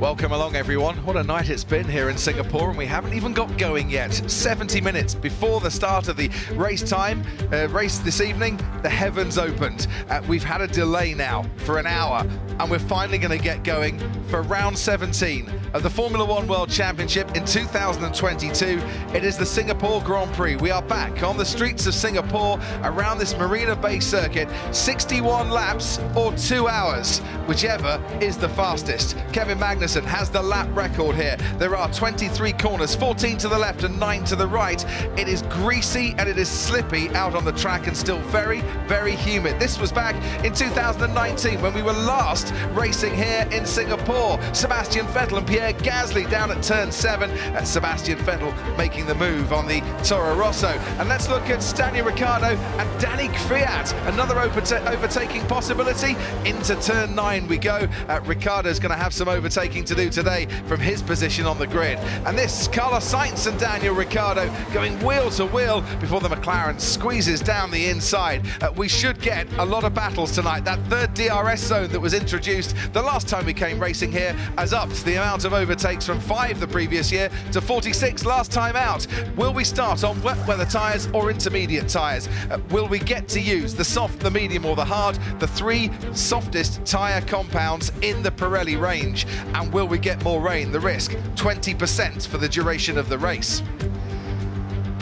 Welcome along everyone. What a night it's been here in Singapore, and we haven't even got going yet. 70 minutes before the start of the race this evening, the heavens opened. We've had a delay now for an hour, and we're finally going to get going for round 17 of the Formula One World Championship in 2022. It is the Singapore Grand Prix. We are back on the streets of Singapore around this Marina Bay circuit. 61 laps or 2 hours, whichever is the fastest. Kevin Magnussen has the lap record here. There are 23 corners, 14 to the left and 9 to the right. It is greasy and it is slippy out on the track and still very, very humid. This was back in 2019 when we were last racing here in Singapore. Sebastian Vettel and Pierre Gasly down at turn 7. Sebastian Vettel making the move on the Toro Rosso. And let's look at Daniel Ricciardo and Danny Kvyat. Another overtaking possibility. Into turn 9 we go. Ricciardo's going to have some overtaking to do today from his position on the grid. And this, Carlos Sainz and Daniel Ricciardo going wheel to wheel before the McLaren squeezes down the inside. We should get a lot of battles tonight. That third DRS zone that was introduced the last time we came racing here has upped the amount of overtakes from 5 the previous year to 46 last time out. Will we start on wet weather tyres or intermediate tyres? Will we get to use the soft, the medium or the hard, the 3 softest tyre compounds in the Pirelli range? And will we get more rain? The risk, 20% for the duration of the race.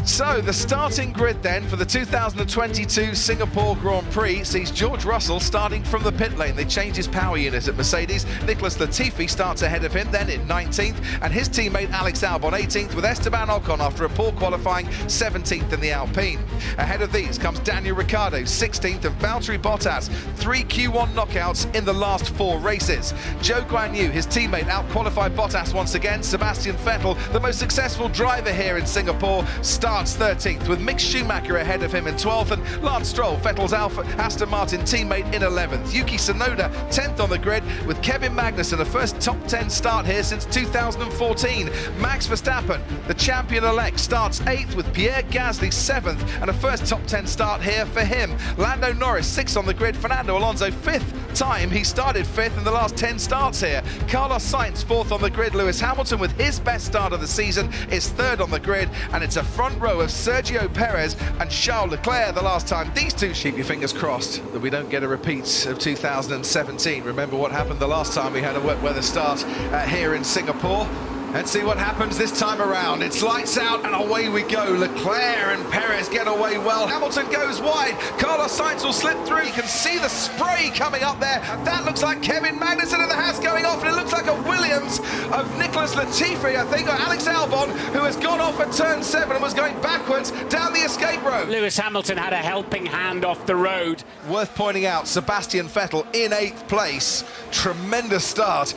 So the starting grid then for the 2022 Singapore Grand Prix sees George Russell starting from the pit lane. They changed his power unit at Mercedes. Nicholas Latifi starts ahead of him then in 19th, and his teammate Alex Albon 18th, with Esteban Ocon after a poor qualifying 17th in the Alpine. Ahead of these comes Daniel Ricciardo 16th and Valtteri Bottas, 3 Q1 knockouts in the last 4 races. Zhou Guanyu, his teammate, out-qualified Bottas once again. Sebastian Vettel, the most successful driver here in Singapore, starts 13th, with Mick Schumacher ahead of him in 12th, and Lance Stroll, Vettel's Aston Martin teammate, in 11th. Yuki Tsunoda 10th on the grid, with Kevin Magnussen, a first top 10 start here since 2014. Max Verstappen, the champion-elect, starts 8th, with Pierre Gasly 7th, and a first top 10 start here for him. Lando Norris 6th on the grid, Fernando Alonso 5th time. He started 5th in the last 10 starts here. Carlos Sainz 4th on the grid. Lewis Hamilton, with his best start of the season, is 3rd on the grid, and it's a front row of Sergio Perez and Charles Leclerc the last time. These two, keep your fingers crossed that we don't get a repeat of 2017. Remember what happened the last time we had a wet weather start here in Singapore. Let's see what happens this time around. It's lights out and away we go. Leclerc and Perez get away well. Hamilton goes wide. Carlos Sainz will slip through. You can see the spray coming up there. That looks like Kevin Magnussen, and the Haas going off, and it looks like a Williams of Nicholas Latifi, I think, or Alex Albon, who has gone off at turn 7 and was going backwards down the escape road. Lewis Hamilton had a helping hand off the road. Worth pointing out, Sebastian Vettel in 8th place. Tremendous start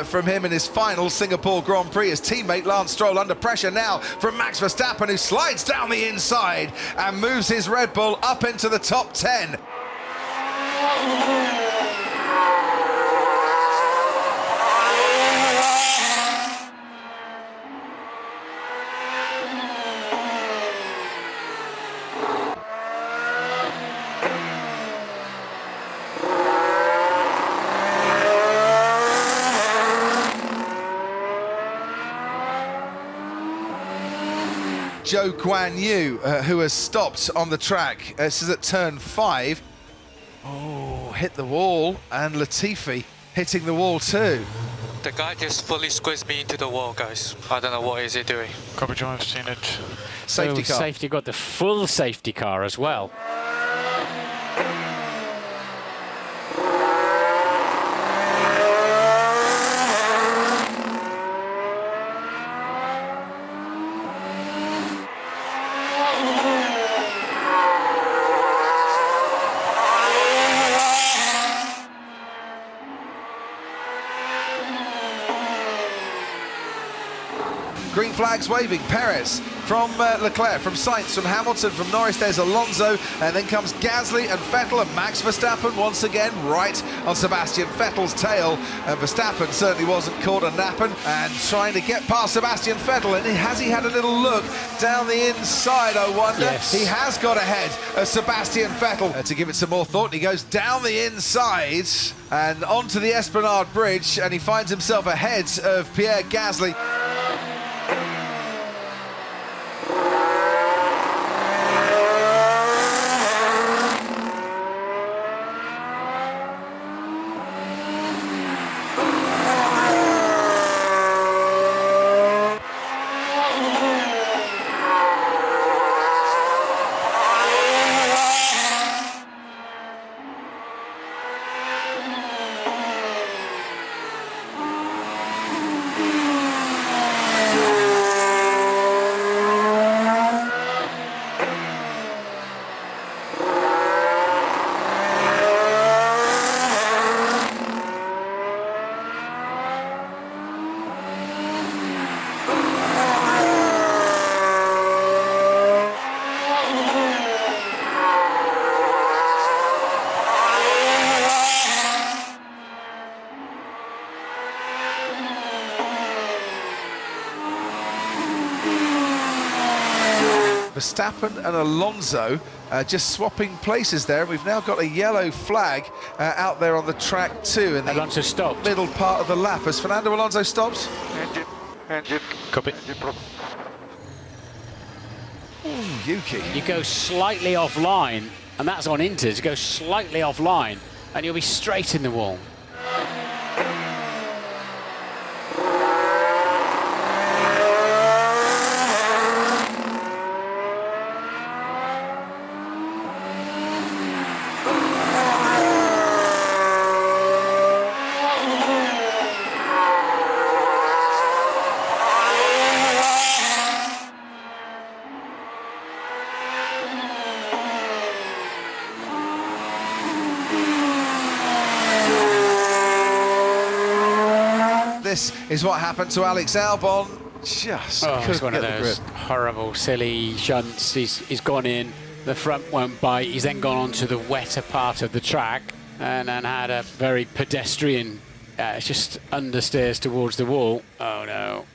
from him in his final Singapore Grand Prix. His teammate Lance Stroll under pressure now from Max Verstappen, who slides down the inside and moves his Red Bull up into the top 10. Zhou Guanyu, who has stopped on the track. This is at turn 5. Oh, hit the wall, and Latifi hitting the wall too. The guy just fully squeezed me into the wall, guys. I don't know what is he doing. Copy, John, I've seen it. Safety car. Safety got the full safety car as well. Green flags waving. Perez from Leclerc, from Sainz, from Hamilton, from Norris. There's Alonso, and then comes Gasly and Vettel, and Max Verstappen once again right on Sebastian Vettel's tail. Verstappen certainly wasn't caught a napping and trying to get past Sebastian Vettel. And has he had a little look down the inside, I wonder? Yes. He has got ahead of Sebastian Vettel. To give it some more thought, he goes down the inside and onto the Esplanade Bridge, and he finds himself ahead of Pierre Gasly. Verstappen and Alonso just swapping places there. We've now got a yellow flag out there on the track too in the Alonso stopped. middle part of the lap as Fernando Alonso stops. Engine. Copy. Engine problem. Yuki. You go slightly offline, and that's on Inters. You go slightly offline, and you'll be straight in the wall. This is what happened to Alex Albon. Just Oh, it's couldn't one get of the those grip. horrible, silly shunts. He's gone in, the front won't bite. He's then gone onto the wetter part of the track and then had a very pedestrian, just understeers towards the wall. Oh no.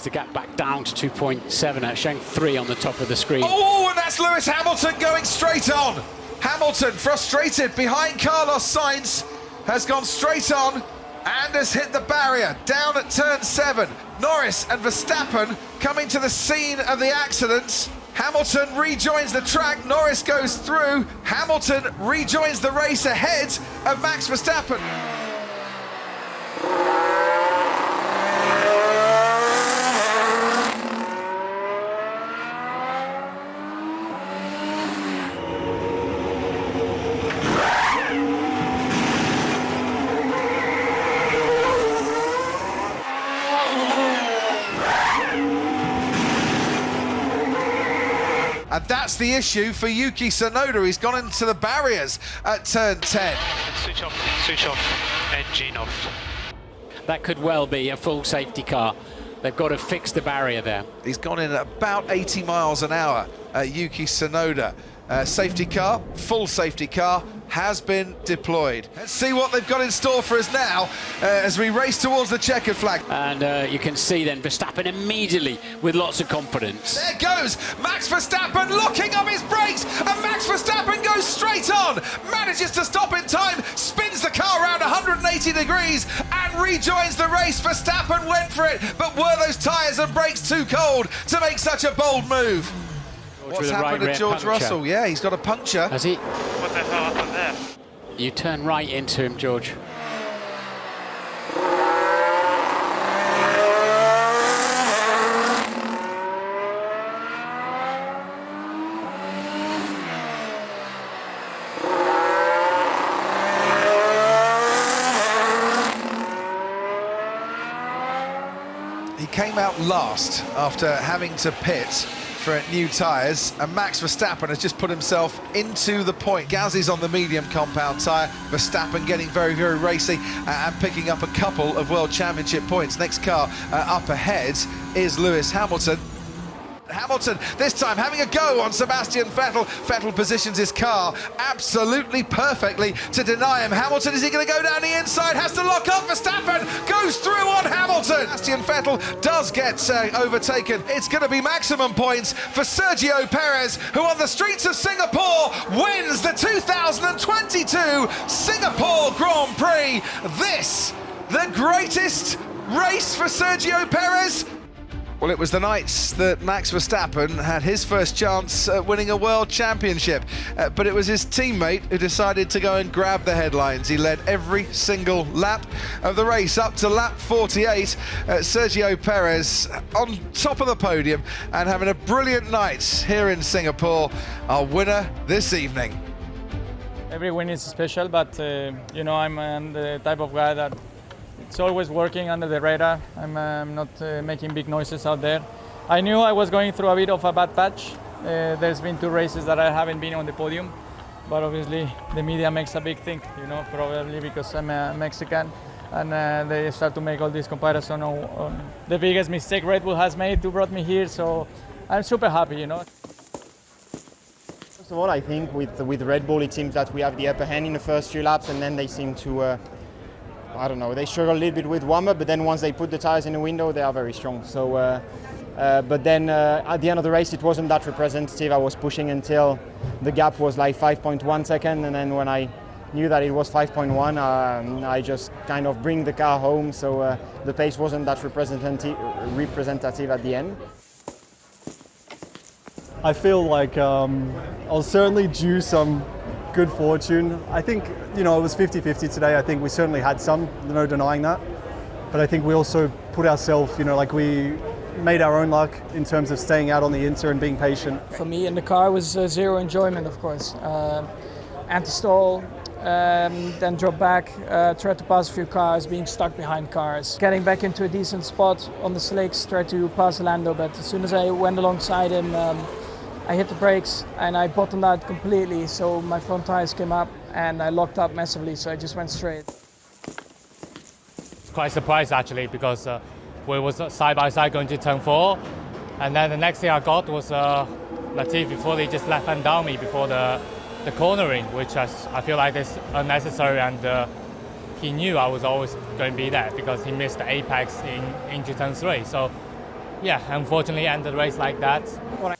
The gap back down to 2.7, showing 3 on the top of the screen. Oh, and that's Lewis Hamilton going straight on. Hamilton, frustrated behind Carlos Sainz, has gone straight on and has hit the barrier down at turn 7. Norris and Verstappen coming to the scene of the accidents. Hamilton rejoins the track, Norris goes through, Hamilton rejoins the race ahead of Max Verstappen. And that's the issue for Yuki Tsunoda. He's gone into the barriers at turn 10. Switch off, engine off. That could well be a full safety car. They've got to fix the barrier there. He's gone in at about 80 miles an hour, Yuki Tsunoda. Safety car, full safety car, has been deployed. Let's see what they've got in store for us now as we race towards the checkered flag. And you can see then Verstappen immediately with lots of confidence. There goes Max Verstappen locking up his brakes, and Max Verstappen goes straight on, manages to stop in time, spins the car around 180 degrees and rejoins the race. Verstappen went for it, but were those tyres and brakes too cold to make such a bold move? What's happened to George Russell? Yeah, he's got a puncture. Has he? What the hell happened there? You turn right into him, George. He came out last after having to pit for new tyres, and Max Verstappen has just put himself into the point. Gasly's on the medium compound tyre, Verstappen getting very, very racy and picking up a couple of World Championship points. Next car up ahead is Lewis Hamilton. Hamilton this time having a go on Sebastian Vettel. Vettel positions his car absolutely perfectly to deny him. Hamilton, is he going to go down the inside? Has to lock up. Verstappen goes through on Hamilton. Sebastian Vettel does get overtaken. It's going to be maximum points for Sergio Perez, who on the streets of Singapore wins the 2022 Singapore Grand Prix. This, the greatest race for Sergio Perez. Well, it was the night that Max Verstappen had his first chance at winning a world championship, but it was his teammate who decided to go and grab the headlines. He led every single lap of the race up to lap 48. Sergio Perez on top of the podium and having a brilliant night here in Singapore, our winner this evening. Every win is special, but you know, I'm the type of guy that it's always working under the radar. I'm not making big noises out there. I knew I was going through a bit of a bad patch. There's been 2 races that I haven't been on the podium, but obviously the media makes a big thing, you know, probably because I'm a Mexican, and they start to make all this comparison on the biggest mistake Red Bull has made to brought me here, so I'm super happy, you know. First of all, I think with Red Bull it seems that we have the upper hand in the first few laps, and then they seem to I don't know, they struggle a little bit with warm-up, but then once they put the tyres in the window, they are very strong. So, but then at the end of the race, it wasn't that representative. I was pushing until the gap was like 5.1 seconds, and then when I knew that it was 5.1, I just kind of bring the car home, so the pace wasn't that representative at the end. I feel like I'll certainly due some good fortune. I think, you know, it was 50-50 today. I think we certainly had some, no denying that. But I think we also put ourselves, you know, like we made our own luck in terms of staying out on the inter and being patient. For me in the car was zero enjoyment, of course. Anti-stall, then drop back, tried to pass a few cars, being stuck behind cars. Getting back into a decent spot on the slicks, tried to pass Lando, but as soon as I went alongside him, I hit the brakes and I bottomed out completely, so my front tires came up and I locked up massively, so I just went straight. Quite surprised actually, because we was side by side going to turn 4, and then the next thing I got was Latifi before they just left hand down me before the cornering, which I feel like is unnecessary, and he knew I was always going to be there because he missed the apex into turn 3. So yeah, unfortunately ended the race like that. When